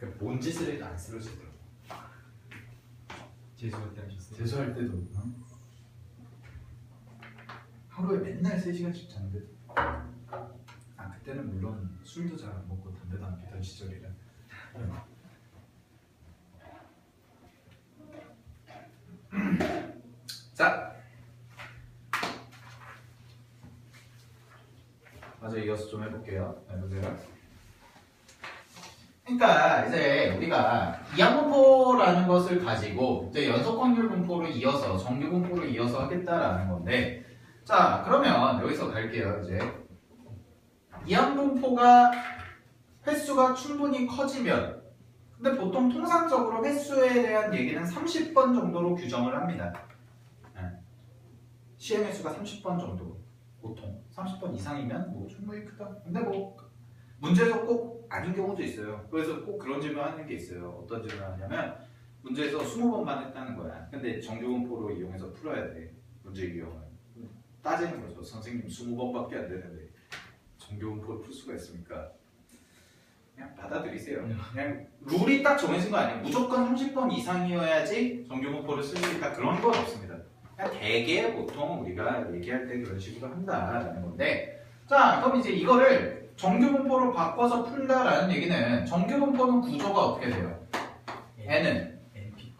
그러니까 뭔 짓을 해도 안 쓰러지더라고. 재수할 때 하셨어요? 재수할 때도 하루에 맨날 3시간씩 자는데 그때는 물론 술도 잘 안 먹고 담배도 안 피던 시절이라 자 맞아 이어서 좀 해볼게요. 해보세요. 그러니까 이제 우리가 이항분포라는 것을 가지고 이제 연속확률 분포로 이어서 정규 분포로 이어서 하겠다라는 건데 자 그러면 여기서 갈게요. 이제 이항분포가 횟수가 충분히 커지면 근데 보통 통상적으로 횟수에 대한 얘기는 30번 정도로 규정을 합니다. 시행 횟수가 30번 정도 보통 30번 이상이면 뭐 충분히 크다. 근데 뭐 문제에서 꼭 아닌 경우도 있어요. 그래서 꼭 그런 질문 하는 게 있어요. 어떤 질문 하냐면 문제에서 20번만 했다는 거야. 근데 정규분포로 이용해서 풀어야 돼. 문제 유형을 따지는 거죠. 선생님 20번밖에 안 되는데 정규분포를 풀 수가 있습니까? 그냥 받아들이세요. 그냥 룰이 딱 정해진 거 아니에요. 무조건 30번 이상이어야지 정규분포를 쓸 수 있다. 그런 건 없습니다. 그냥 대개 보통 우리가 얘기할 때 그런 식으로 한다라는 건데 자 그럼 이제 이거를 정규분포로 바꿔서 푼다라는 얘기는 정규분포는 구조가 어떻게 돼요? n은 NP,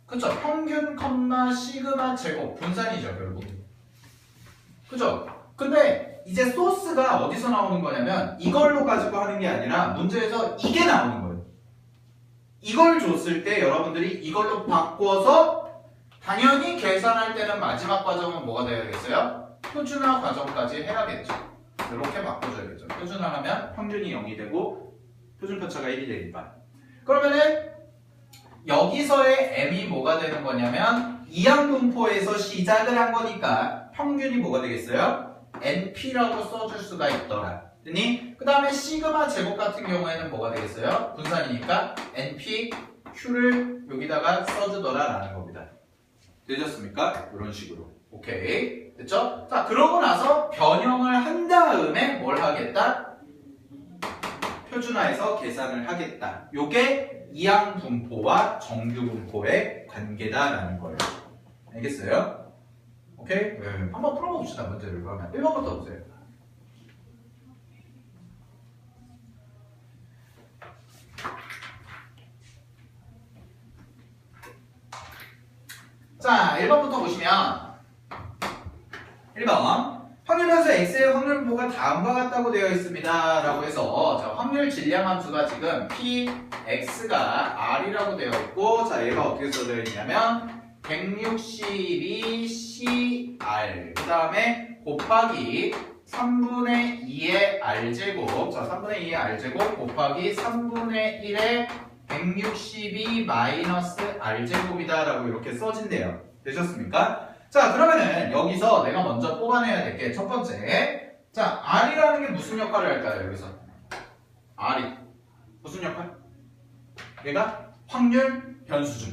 그쵸 평균 컴마 시그마 제곱 분산이죠 결국 그죠? 근데 이제 소스가 어디서 나오는 거냐면 이걸로 가지고 하는 게 아니라 문제에서 이게 나오는 거예요. 이걸 줬을 때 여러분들이 이걸로 바꿔서 당연히 계산할 때는 마지막 과정은 뭐가 되어야겠어요? 표준화 과정까지 해야겠죠. 이렇게 바꿔줘야겠죠. 표준화하면 평균이 0이 되고 표준편차가 1이 되니까. 그러면은 여기서의 m이 뭐가 되는 거냐면 이항분포에서 시작을 한 거니까 평균이 뭐가 되겠어요? np라고 써줄 수가 있더라. 그 다음에 시그마 제곱 같은 경우에는 뭐가 되겠어요? 분산이니까 np q를 여기다가 써주더라 라는 겁니다. 되셨습니까? 이런 식으로. 오케이. 됐죠? 자, 그러고 나서 변형을 한 다음에 뭘 하겠다? 표준화해서 계산을 하겠다. 요게 이항분포와 정규분포의 관계다라는 거예요. 알겠어요? 오케이? 한번 풀어봅시다, 문제를. 그러면 1번부터 보세요. 자, 1번부터 보시면 1번 확률변수 x의 확률분포가 다음과 같다고 되어 있습니다 라고 해서 자, 확률 질량 함수가 지금 px가 r이라고 되어 있고 자 얘가 어떻게 써져 있냐면 162cr 그 다음에 곱하기 3분의 2의 r제곱 자 3분의 2의 r제곱 곱하기 3분의 1의 162 마이너스 r제곱이다 라고 이렇게 써진대요. 되셨습니까? 자 그러면은 여기서 내가 먼저 뽑아내야 될 게 첫 번째 자 r이라는 게 무슨 역할을 할까요? 여기서 r이 무슨 역할? 얘가 확률 변수죠.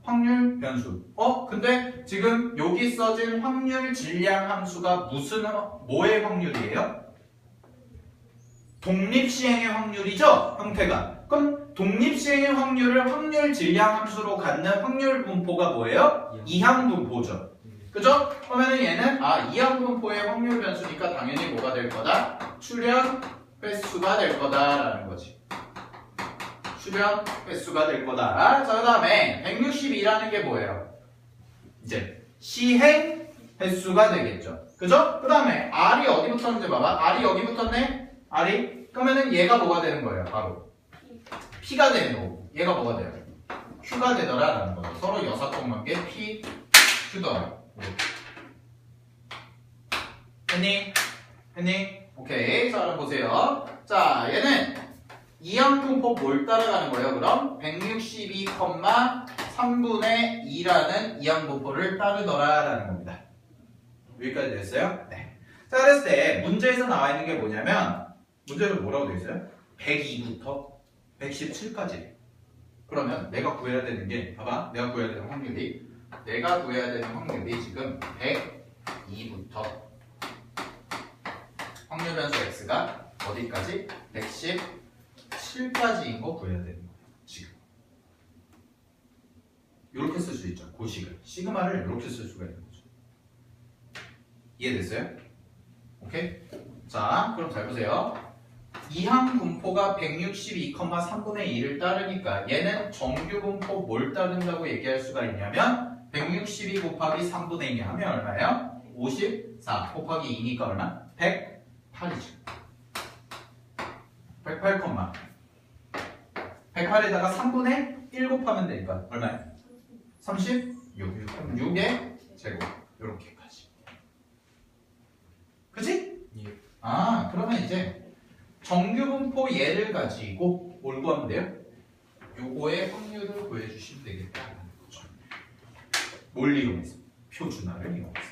확률 변수 근데 지금 여기 써진 확률 질량 함수가 무슨 뭐의 확률이에요? 독립시행의 확률이죠? 형태가 그럼 독립시행의 확률을 확률 질량 함수로 갖는 확률 분포가 뭐예요? 이항분포죠. 그죠? 그러면 얘는 이항분포의 확률 변수니까 당연히 뭐가 될 거다? 출현 횟수가 될 거다라는 거지. 출현 횟수가 될 거다. 자, 그 다음에 162라는 게 뭐예요? 이제 시행 횟수가 되겠죠. 그죠? 그 다음에 R이 어디 붙었는지 봐봐. R이 여기 붙었네? R이? 그러면은 얘가 뭐가 되는 거예요? 바로 P가 되는 거고 얘가 뭐가 돼요? Q가 되더라라는 거죠. 서로 여사통관계 P, Q더라. 했니? 했니? 오케이. 자, 그럼 보세요. 자, 얘는 이항분포 뭘 따라가는 거예요? 그럼 162,3분의 2라는 이항분포를 따르더라라는 겁니다. 여기까지 됐어요? 네. 자, 그랬을 때 문제에서 나와 있는 게 뭐냐면 문제는 뭐라고 되어 있어요? 102부터 117까지. 그러면 내가 구해야 되는 게 봐봐. 내가 구해야 되는 확률이 지금 102부터 확률 변수 x가 어디까지? 117 7까지인 거 구해야 되는 거예요. 지금. 이렇게 쓸 수 있죠. 고식을. 시그마를 이렇게 쓸 수가 있는 거죠. 이해됐어요? 오케이? 자, 그럼 잘 보세요. 이항 분포가 162,3분의 1을 따르니까 얘는 정규 분포 뭘 따른다고 얘기할 수가 있냐면 162 곱하기 3분의 2 하면 얼마예요? 54 곱하기 2니까 얼마? 108이죠. 108, 108에다가 3분의 1 곱하면 되니까 얼마예요? 36. 6의 제곱. 요렇게까지. 그치? 예. 아, 그러면 이제 정규 분포 얘를 가지고 뭘 구하면 돼요? 요거의 확률을 구해주시면 되겠다는 거죠. 뭘 이용해서? 표준화를 이용해서.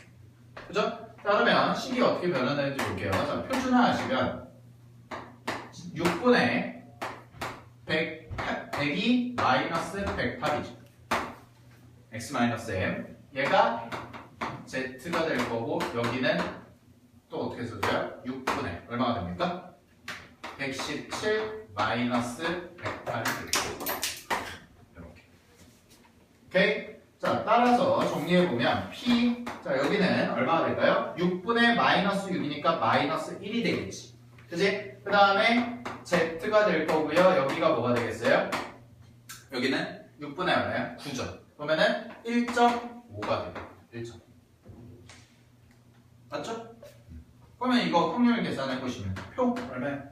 그죠? 자, 그러면 식이 어떻게 변하는지 볼게요. 자, 표준화 하시면 6분의 100이 마이너스 108이죠. x-m. 얘가 z가 될 거고 여기는 또 어떻게 써줘요? 6분의 얼마가 됩니까? 117 마이너스 108이 되겠고 이렇게. 오케이? 자, 따라서 정리해보면 P, 자 여기는 얼마가 될까요? 6분의 마이너스 6이니까 마이너스 1이 되겠지. 그치? 그 다음에 Z가 될 거고요. 여기가 뭐가 되겠어요? 여기는 6분의 얼마예요? 9죠. 그러면은 1.5가 돼요. 1.5. 맞죠? 그러면 이거 확률 계산해 보시면 표 얼마예요?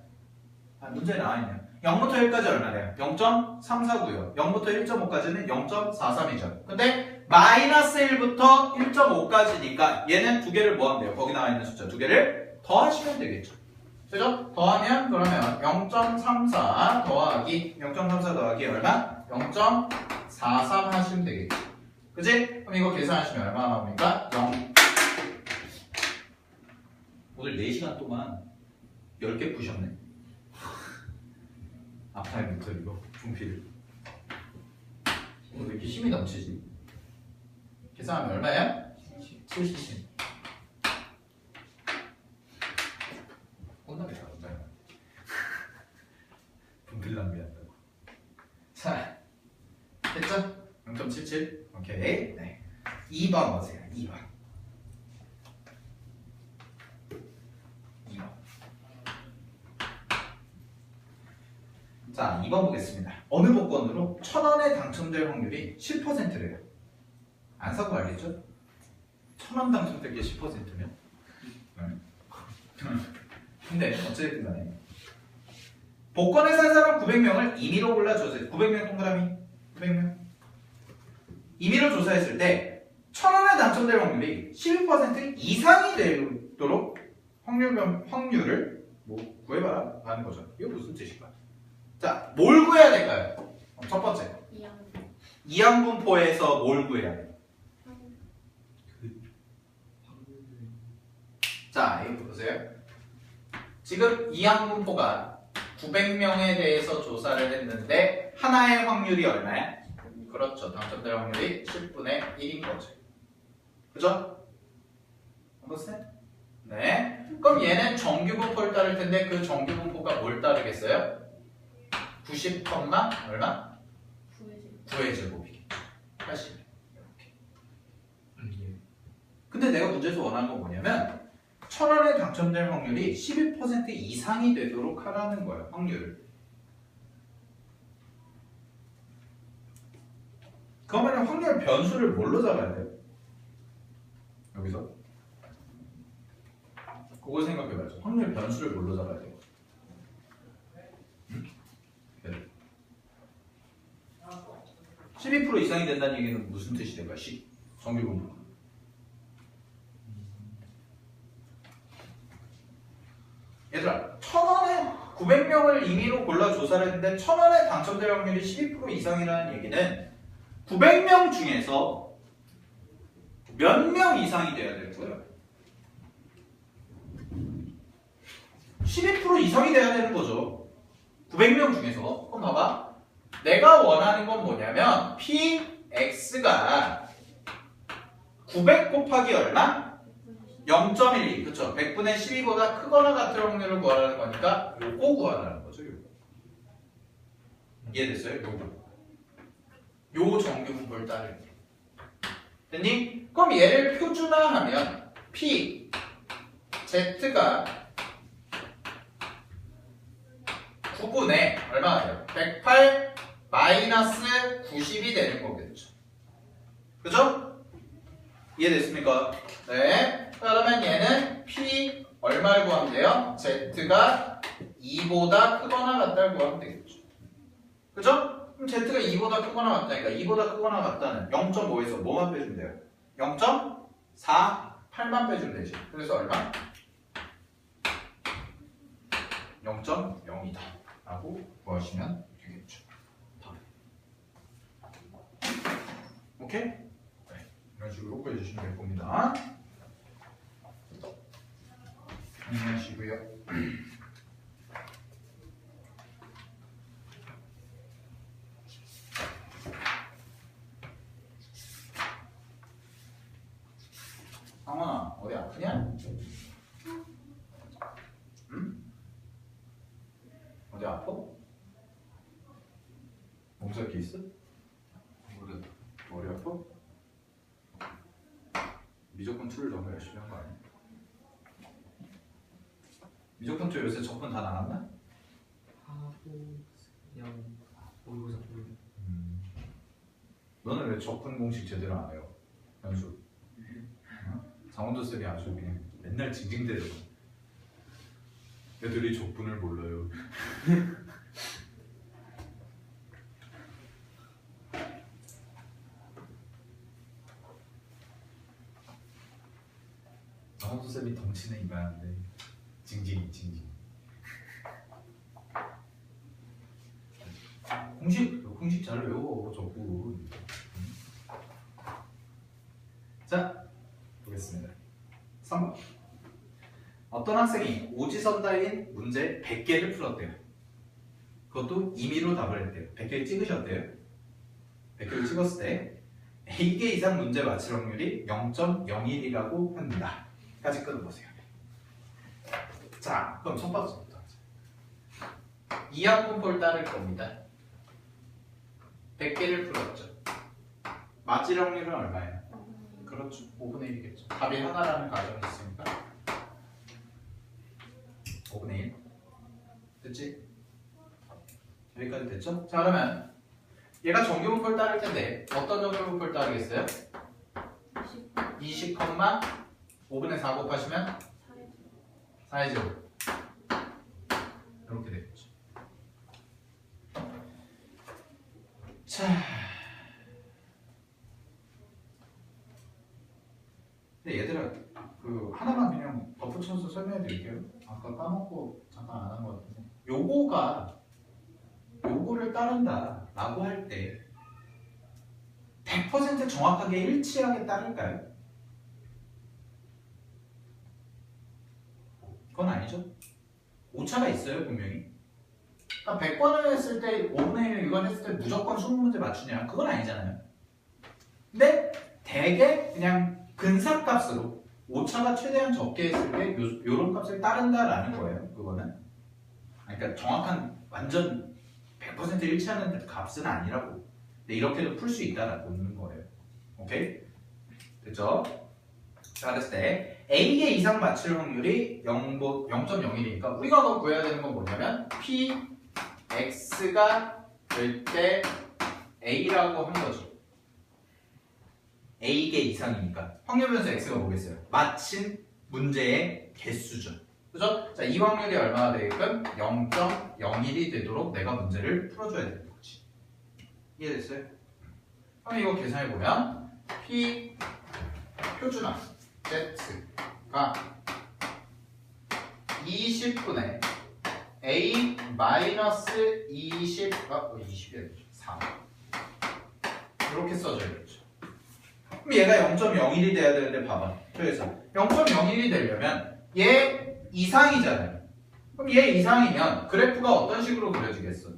아, 문제 나와있네요. 0부터 1까지 얼마래요? 0.349요. 0부터 1.5까지는 0.43이죠. 근데 마이너스 1부터 1.5까지니까 얘는 두 개를 뭐 하면 돼요? 거기 나와 있는 숫자 두 개를 더하시면 되겠죠. 그죠? 더하면 그러면 0.34 더하기 0.34 더하기 얼마? 0.43 하시면 되겠죠. 그지? 그럼 이거 계산하시면 얼마 나옵니까? 0. 오늘 4시간 동안 10개 푸셨네. 앞타임부터 이거 중피를. 오늘 왜 이렇게 힘이 넘치지? 계산하면 얼마야? 70. 혼나겠다, 혼나요. 분필 낭비한다고. 자, 됐죠? 0.77. 오케이. 네. 2번 보세요. 2번. 자, 2번 보겠습니다. 어느 복권으로 1,000원에 당첨될 확률이 10%래요. 안 사고 알겠죠? 1,000원 당첨될 게 10%면? 근데 어쨌든 간에 복권에 산 사람 900명을 임의로 골라줘서 900명 동그라미 900명 임의로 조사했을 때 1,000원에 당첨될 확률이 11% 이상이 되도록 확률을 뭐 구해봐라 하는 거죠. 이거 무슨 뜻일까? 자, 뭘 구해야 될까요? 첫 번째. 이항분포에서 뭘 구해야 돼요? 자, 이거 보세요. 지금 이항분포가 900명에 대해서 조사를 했는데 하나의 확률이 얼마야? 그렇죠. 당첨될 확률이 10분의 1인 거죠. 그죠? understand? 네. 그럼 얘는 정규분포를 따를 텐데 그 정규분포가 뭘 따르겠어요? 90, 얼마? 9의 제곱이 80 이렇게. 근데 내가 문제에서 원하는 건 뭐냐면 1,000원에 당첨될 확률이 11% 이상이 되도록 하라는 거예요. 확률을. 그러면 확률 변수를 뭘로 잡아야 돼요? 여기서 그걸 생각해봐야죠. 확률 변수를 뭘로 잡아야 돼요? 12% 이상이 된다는 얘기는 무슨 뜻이 될까요? 정규분포. 얘들아, 1,000원에 900명을 임의로 골라 조사를 했는데 1,000원에 당첨될 확률이 12% 이상이라는 얘기는 900명 중에서 몇 명 이상이 돼야 될 거예요? 12% 이상이 돼야 되는 거죠. 900명 중에서. 그럼 봐봐. 내가 원하는 건 뭐냐면 PX가 900 곱하기 얼마? 0.12. 그쵸? 100분의 12보다 크거나 같은 확률을 구하라는 거니까 요거 구하라는 거죠. 요거. 이해됐어요? 요 정규분포를 따르기. 됐니? 그럼 얘를 표준화하면 P Z가 9분의 얼마가 돼요? 108 마이너스 90이 되는 거겠죠. 그죠? 이해됐습니까? 네. 그러면 얘는 P 얼마를 구하면 돼요? Z가 2보다 크거나 같다를 구하면 되겠죠. 그죠? 그럼 Z가 2보다 크거나 같다니까 2보다 크거나 같다는 0.5에서 뭐만 빼주면 돼요? 0.48만 빼주면 되지. 그래서 얼마? 0.0이다 라고 구하시면 되겠죠. 오케이? 네, 이런 식으로 구해주시면 될 겁니다. 안녕하시고요. 상원아, 어디 아프냐? 응? 어디 아파? 몸살기 있어? 머리 아파? 미적분 2를 너무 열심히 한 거 아니야? 미적분 2 요새 적분 다 나갔나? 하고 그냥 모의고사 보는. 너는 왜 적분 공식 제대로 안 해요? 연수. 장원도 쌤이 아주 그냥 맨날 징징대요. 애들이 적분을 몰라요. 장원도 쌤이 덩치는 이만한데 징징. 공식 잘 외워 적분. 자, 보겠습니다. 3번. 어떤 학생이 오지선 달린 문제 100개를 풀었대요. 그것도 임의로 답을 했대요. 100개를 찍으셨대요. 100개를 찍었을 때 A개 이상 문제 맞힐 확률이 0.01이라고 합니다. 까지 끊어보세요. 자, 그럼 첫 번째부터 하자. 이항분포를 따를 겁니다. 100개를 풀었죠. 맞힐 확률은 얼마예요? 그렇죠. 5분의 1이겠죠. 답이 하나라는 가정이 있으니까 5분의 1. 됐지? 여기까지 됐죠? 자, 그러면 얘가 정규분포를 따를 텐데 어떤 정규분포를 따르겠어요? 20, 5분의 4 곱하시면 4의 제곱. 이렇게 되겠죠. 자, 근데 얘들아, 그 하나만 그냥 덧붙여서 설명해 드릴게요. 아까 까먹고 잠깐 안 한 것 같은데, 요거를 따른다 라고 할 때 100% 정확하게 일치하게 따를까요? 그건 아니죠. 오차가 있어요, 분명히. 그러니까 100번을 했을 때 5분의 1 이걸 했을 때 무조건 20문제 맞추냐? 그건 아니잖아요. 근데 대개 그냥 근사값으로 오차가 최대한 적게 했을 때 요런 값을 따른다라는 거예요. 그거는. 그러니까 정확한 완전 100% 일치하는 값은 아니라고. 근데 이렇게도 풀 수 있다라고 묻는 거예요. 오케이? 됐죠? 자, 그랬을 때 A개 이상 맞출 확률이 0.01이니까 우리가 그럼 구해야 되는 건 뭐냐면 Px가 될 때 A라고 한 거죠. A개 이상이니까 확률 변수 X가 뭐겠어요? 맞힌 문제의 개수죠. 그죠? 자, 이 확률이 얼마나 되게끔 0.01이 되도록 내가 문제를 풀어줘야 되는 거지. 이해됐어요? 그럼 이거 계산해보면 P 표준화 Z가 20분의 A 마이너스 20, 20이 아니죠. 4 이렇게 써줘야겠죠. 그럼 얘가 0.01이 돼야 되는데 봐봐. 그래서 0.01이 되려면 얘 이상이잖아요. 그럼 얘 이상이면 그래프가 어떤 식으로 그려지겠어?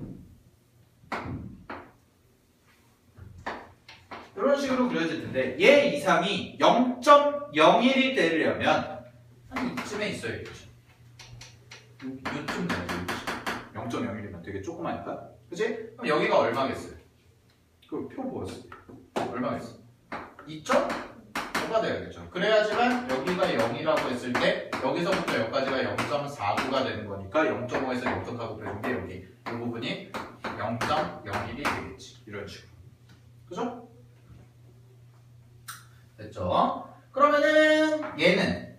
이런 식으로 그려질 텐데 얘 이상이 0.01이 되려면 한 이쯤에 있어야겠죠. 요쯤 돼야죠. 0.01이면 되게 조그마니까. 그치? 그럼 여기가 얼마겠어요? 그 표 보였어요. 얼마겠어요? 2.5가 돼야겠죠. 그래야지만 여기가 0이라고 했을 때 여기서부터 여기까지가 0.49가 되는 거니까 0.5에서 0.4 곱해준 게 여기 이 부분이 0.01이 되겠지. 이런 식으로. 그죠? 됐죠? 그러면은 얘는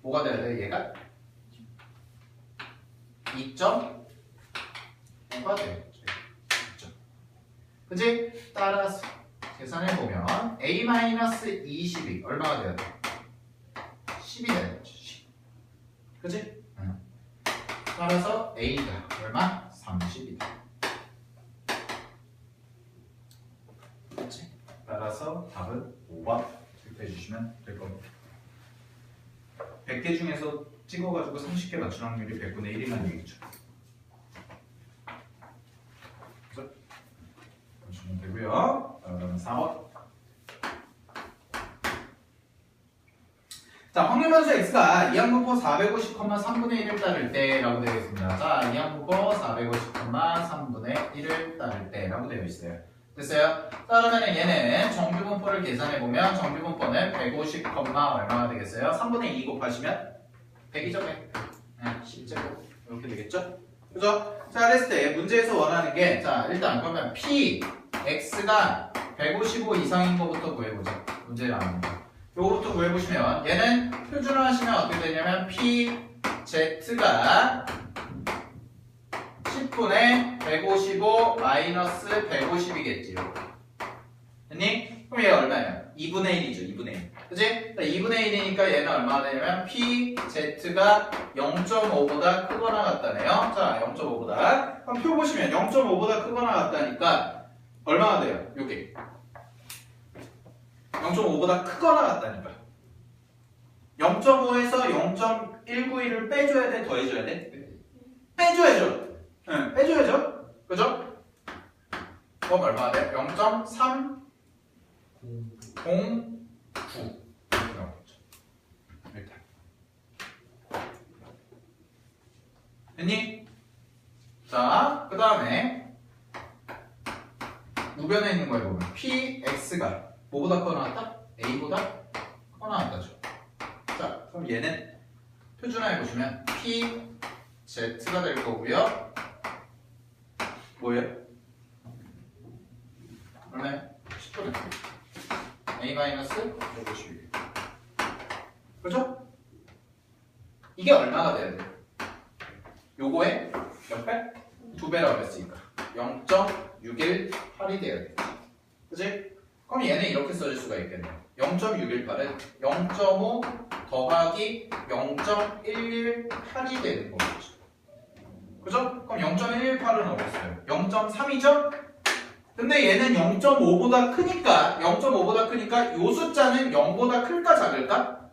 뭐가 돼야 돼? 얘가 2.5가 돼야겠죠. 그치? 따라서 계산해보면 A-20이 얼마가 돼야 돼? 10이 되는 거지. 10. 그치? 따라서 A가 얼마? 30이다. 그치? 따라서 답은 5번 체크해주시면 될 겁니다. 100개 중에서 찍어가지고 30개 맞출 확률이 100분의 1이라는 얘기죠. 보시면 되고요. 4번. 자, 확률변수 x가 이항분포 450,3분의 1을 따를 때라고 되어 있습니다. 자, 이항분포 450,3분의 1을 따를 때라고 되어 있어요. 됐어요? 자, 그러면 얘는 정규분포를 계산해보면 정규분포는 150, 얼마가 되겠어요? 3분의 2 곱하시면 100이죠, 100. 10제곱. 이렇게 되겠죠? 그죠? 자, 그랬을 때 문제에서 원하는 게, 자, 일단 그러면 p, x가 155 이상인 것부터 구해보자. 문제에 나옵니다. 요거부터 구해보시면 얘는 표준화하시면 어떻게 되냐면 p, z가 10분의 155 마이너스 150이겠지. 됐니? 그럼 얘가 얼마예요? 2분의 1이죠. 2분의 1. 그치? 2분의 1이니까 얘는 얼마가 되냐면 p, z가 0.5보다 크거나 같다네요. 자, 0.5보다. 그럼 표 보시면 0.5보다 크거나 같다니까 얼마가 돼요? 요게 0.5보다 크거나 같다니까. 0.5에서 0.191을 빼줘야 돼? 더해줘야 돼? 빼줘야죠. 응, 빼줘야죠. 그죠? 그럼 얼마가 돼? 0.309 일단 됐니? 자, 그 다음에 우변에 있는 거에 보면 px가 뭐보다 커 나왔다? a보다 커 나왔다죠. 자, 그럼 얘는 표준화해 보시면 p z가 될 거고요. 뭐예요? 얼마요? 10%. a-150. 그죠? 이게 얼마가 돼야 돼? 요거에 몇 배? 2배라고 했으니까 0.618이 돼야 돼. 그치? 그럼 얘는 이렇게 써줄 수가 있겠네요. 0.618은 0.5 더하기 0.118이 되는 거겠죠. 그죠? 그럼 0.118은 어딨어요? 0.3이죠? 근데 얘는 0.5보다 크니까 요 숫자는 0보다 클까 작을까?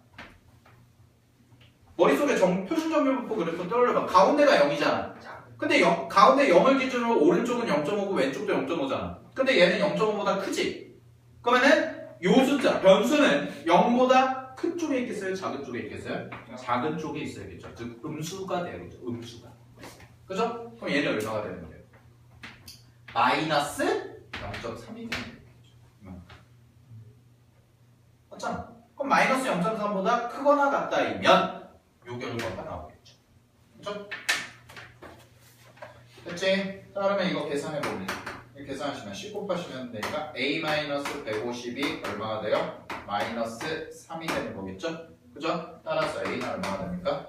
머릿속에 표준 정규분포 그래프 떠올려봐. 가운데가 0이잖아. 근데 가운데 0을 기준으로 오른쪽은 0.5고 왼쪽도 0.5잖아. 근데 얘는 0.5보다 크지? 그러면은 요 숫자, 변수는 0보다 큰 쪽에 있겠어요? 작은 쪽에 있겠어요? 작은 쪽에 있어야겠죠. 즉 음수가 돼야겠죠. 음수가. 그죠? 그럼 얘는 얼마가 되는 거예요? 마이너스 0.3이 되는 거죠. 맞잖아. 그럼 마이너스 0.3보다 크거나 같다이면 요 결과가 나오겠죠. 그죠? 됐지? 자, 그러면 이거 계산해보면 계산하시면 10 곱하시면 되니까 a-150이 얼마가 돼요? 마이너스 3이 되는 거겠죠? 그죠? 따라서 a는 얼마가 됩니까?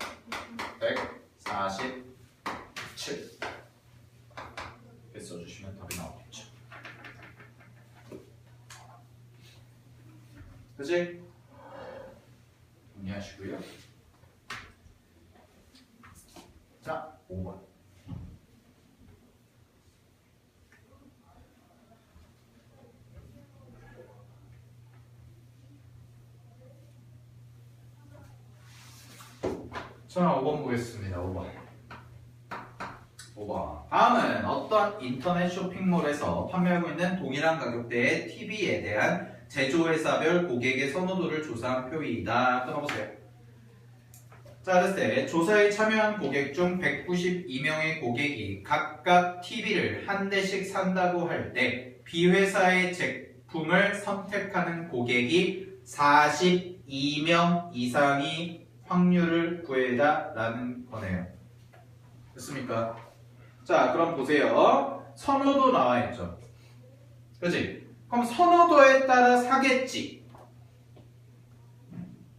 147 이렇게 써주시면 답이 나오겠죠. 그치? 정리하시고요. 자, 5번. 자, 5번 보겠습니다. 5번. 다음은 어떤 인터넷 쇼핑몰에서 판매하고 있는 동일한 가격대의 TV에 대한 제조회사별 고객의 선호도를 조사한 표이다. 끊어보세요. 자, 자, 됐을 때 조사에 참여한 고객 중 192명의 고객이 각각 TV를 한 대씩 산다고 할 때 B회사의 제품을 선택하는 고객이 42명 이상이 확률을 구해라 라는 거네요. 됐습니까? 자, 그럼 보세요. 선호도 나와 있죠. 그치? 그럼 선호도에 따라 사겠지.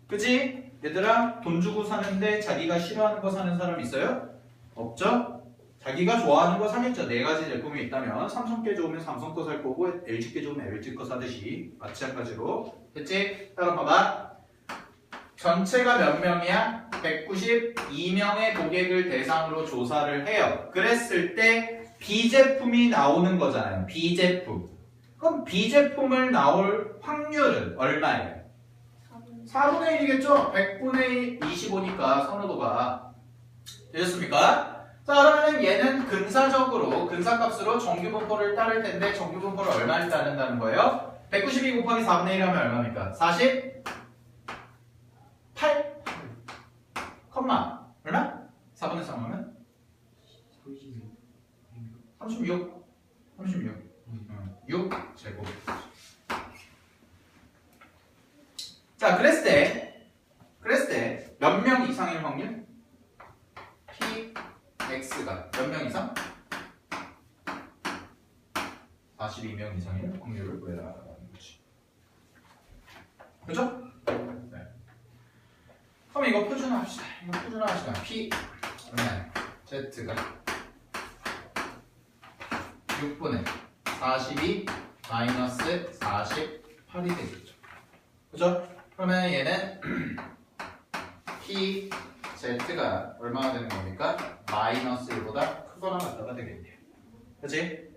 그치? 얘들아, 돈 주고 사는데 자기가 싫어하는 거 사는 사람 있어요? 없죠? 자기가 좋아하는 거 사겠죠. 네 가지 제품이 있다면 삼성 게 좋으면 삼성 거 살 거고 LG 게 좋으면 LG 거 사듯이 마찬가지로. 됐지? 따라 봐봐. 전체가 몇 명이야? 192명의 고객을 대상으로 조사를 해요. 그랬을 때 B제품이 나오는 거잖아요. B제품. 그럼 B제품을 나올 확률은 얼마예요? 4분의 1이겠죠? 100분의 25니까 선호도가. 되셨습니까? 자, 그러면 얘는 근사적으로, 근사값으로 정규분포를 따를 텐데 정규분포를 얼마를 따른다는 거예요? 192 곱하기 4분의 1 하면 얼마입니까? 48? 컴마 얼마? 4분의 3 하면? 36. 6 제곱. 자, 그랬을 때 몇 명 이상일 확률? PX가 몇 명 이상? 42명 이상일 확률을 구해라라는 거지. 그죠? 네. 그럼 이거 표준화합시다. P Z가 6분의 42 마이너스 48이 되겠죠. 그죠? 그러면 얘는 P Z가 얼마가 되는 겁니까? 마이너스 1보다 크거나 같다가 되겠네요. 그치?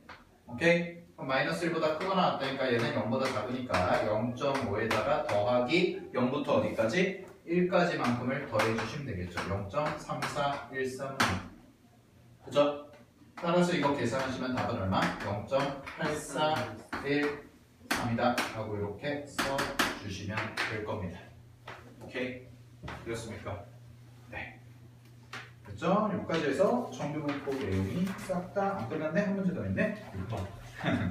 오케이? 그럼 마이너스 1보다 크거나 같다니까 얘는 0보다 작으니까 0.5에다가 더하기 0부터 어디까지? 1까지만큼을 더해주시면 되겠죠. 0.34136. 그죠? 따라서 이거 계산하시면 답은 얼마? 0.8413이다 하고 이렇게 써주시면 될 겁니다. 오케이? 되었습니까? 네. 그렇죠? 여기까지 해서 정규분포 내용이 싹 다 안 끝났네? 한 문제 더 있네? 6번. 한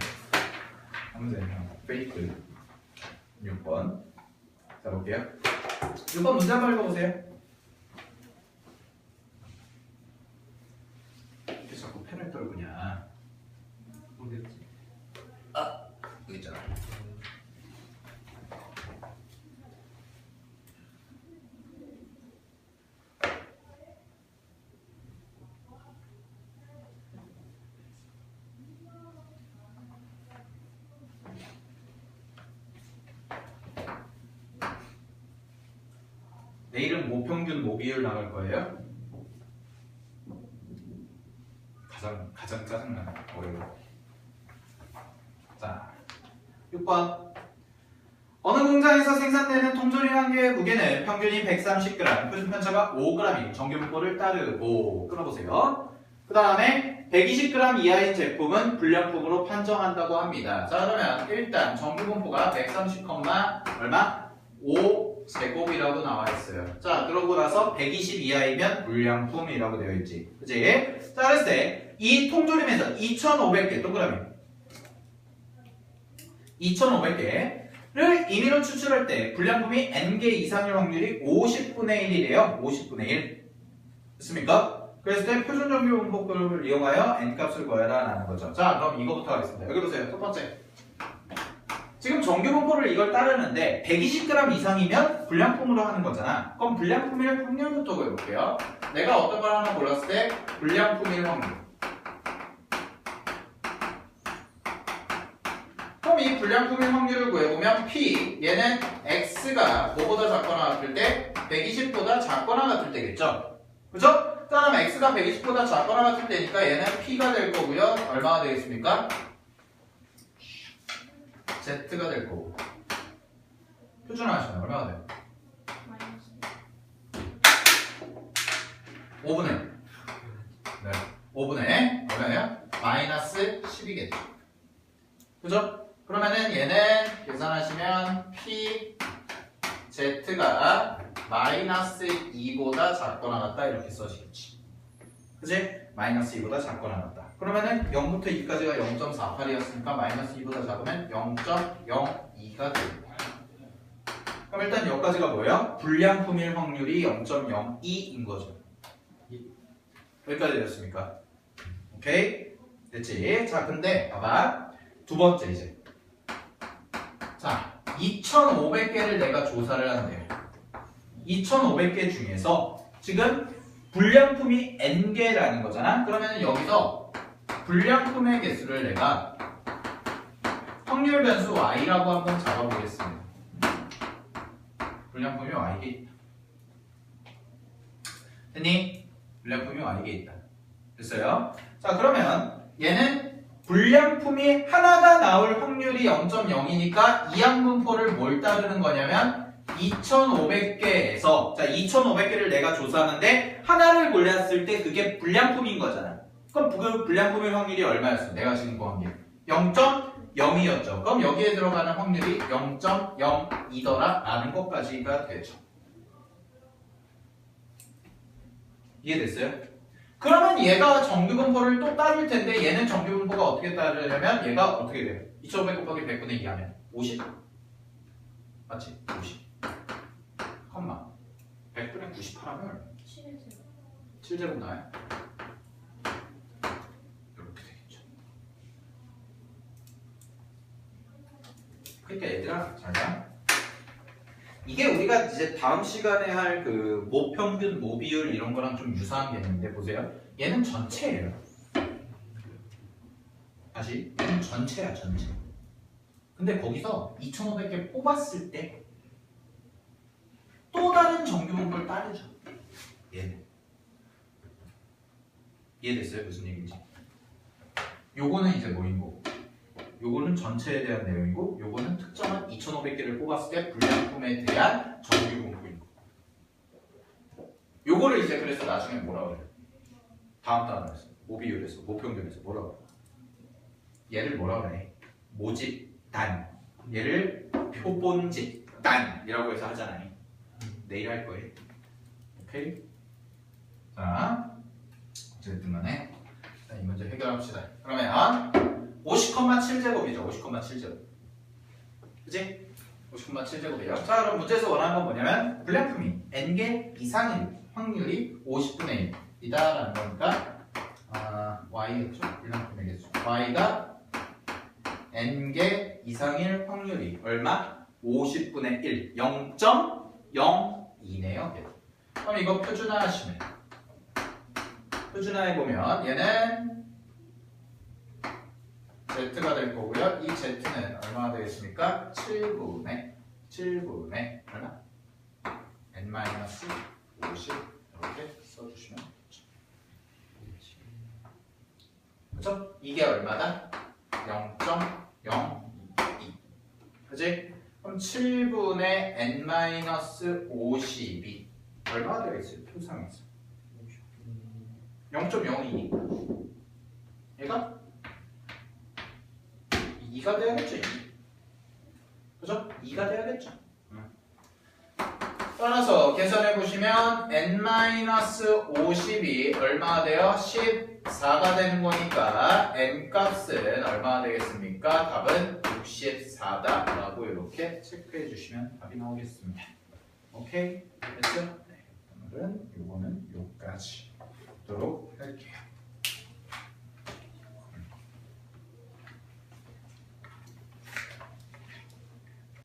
문제 페이크 6번. 자, 볼게요. 6번 문제 한번 읽어보세요. 이렇게 자꾸 펜을 떨구냐. 어디였지? 여기 있잖아. 내일은 모평균 모비율 나갈 거예요. 가장 짜증나는 어려워. 자, 6번. 어느 공장에서 생산되는 통조림 한 개의 무게는 평균이 130g, 표준 편차가 5g인 정규분포를 따르고 끊어보세요. 그 다음에 120g 이하인 제품은 불량품으로 판정한다고 합니다. 자, 그러면 일단 정규분포가 130, 얼마? 5 제곱이라고 나와 있어요. 자, 그러고 나서 120 이하이면 불량품이라고 되어 있지. 그치? 자, 그랬을 때 이 통조림에서 2,500개 동그라미 2,500개를 임의로 추출할 때 불량품이 n개 이상일 확률이 50분의 1이래요. 50분의 1. 됐습니까? 그랬을 때 표준 정규분포를 이용하여 n값을 구해라 라는 거죠. 자, 그럼 이거부터 하겠습니다. 여기 보세요. 첫 번째. 지금 정규분포를 이걸 따르는데 120g 이상이면 불량품으로 하는 거잖아. 그럼 불량품일 확률부터 구해볼게요. 내가 어떤 걸 하나 골랐을 때 불량품일 확률. 그럼 이 불량품일 확률을 구해보면 P, 얘는 X가 뭐보다 작거나 같을 때 120보다 작거나 같을 때겠죠? 그죠? 그럼 X가 120보다 작거나 같을 때니까 얘는 P가 될 거고요. 얼마가 되겠습니까? Z가 될 거고. 표준화하시면 얼마가 돼요? 5분의 네, 5분의 얼마예요? 마이너스 10이겠죠. 그죠? 그러면은 얘는 계산하시면 P Z가 마이너스 2보다 작거나 같다 이렇게 써지겠지. 그치? 마이너스 2보다 작거나 같다. 그러면은 0부터 2까지가 0.48이었으니까 마이너스 2보다 작으면 0.02가 됩니다. 그럼 일단 여기까지가 뭐예요? 불량품일 확률이 0.02인 거죠. 여기까지 됐습니까? 오케이? 됐지? 자, 근데 봐봐. 두 번째 이제. 자, 2,500개를 내가 조사를 한대요. 2,500개 중에서 지금 불량품이 n개라는 거잖아? 그러면 여기서 불량품의 개수를 내가 확률 변수 y라고 한번 잡아보겠습니다. 불량품이 y개 있다. 됐니? 불량품이 y개 있다. 됐어요? 자, 그러면 얘는 불량품이 하나가 나올 확률이 0.0이니까 이 항분포를 뭘 따르는 거냐면 2,500개에서 자 2,500개를 내가 조사하는데 하나를 골랐을 때 그게 불량품인 거잖아. 그럼 그 불량품의 확률이 얼마였어? 내가 지금 구한 게 0.02였죠. 그럼 여기에 들어가는 확률이 0.02더라 라는 것까지가 되죠. 이해됐어요? 그러면 얘가 정규분포를 또 따를 텐데 얘는 정규분포가 어떻게 따르냐면 얘가 어떻게 돼요? 2,500 곱하기 100분의 2 하면 50? 맞지? 50 컴마 100분의 98 하면 7제곱 나와요? 이렇게 되겠죠. 그러니까 얘들아 잘봐. 이게 우리가 이제 다음 시간에 할 그 모평균, 모비율 이런 거랑 좀 유사한 개념인데 보세요. 얘는 전체예요. 다시 얘는 전체야 전체. 근데 거기서 2,500개 뽑았을 때 또 다른 정규분포를 따르죠. 얘는. 이해됐어요? 무슨 얘기인지? 요거는 이제 뭐인 거고 요거는 전체에 대한 내용이고 요거는 특정한 2,500개를 뽑았을 때 불량품에 대한 정규분포인 거. 요거를 이제 그래서 나중에 뭐라 그래요? 다음 단어에서 모비율에서 모평균에서 뭐라 그래요? 얘를 뭐라 그래? 모집단. 얘를 표본집단이라고 해서 하잖아요. 내일 할 거예요. 오케이? 자, 어쨌든 간에 이 문제 해결합시다. 그러면 50,7제곱이죠. 50,7제곱. 그치? 50,7제곱이에요. 자, 그럼 문제에서 원하는 건 뭐냐면 불량품이 n개 이상일 확률이 50분의 1이다 라는 거니까 y겠죠? 불량품의 개수. y가 n개 이상일 확률이 얼마? 50분의 1. 0.02네요. 그럼 이거 표준화하시면 표준화해보면 얘는 z가 될 거고요. 이 z는 얼마나 되겠습니까? 7분의 얼마? n-50 이렇게 써주시면 되죠. 그렇죠? 이게 얼마다? 0.02. 그치? 그럼 7분의 n-50이 얼마나 되겠어요? 표상에서 0.02니까 얘가 2가 돼야겠죠? 2. 그죠? 2가 돼야겠죠? 따라서 계산해 보시면 n-50이 얼마나 돼요? 14가 되는 거니까 n 값은 얼마나 되겠습니까? 답은 64다 라고 이렇게 체크해 주시면 답이 나오겠습니다. 오케이? 됐죠? 네. 오늘은 요거는 요까지 하도록 할게요.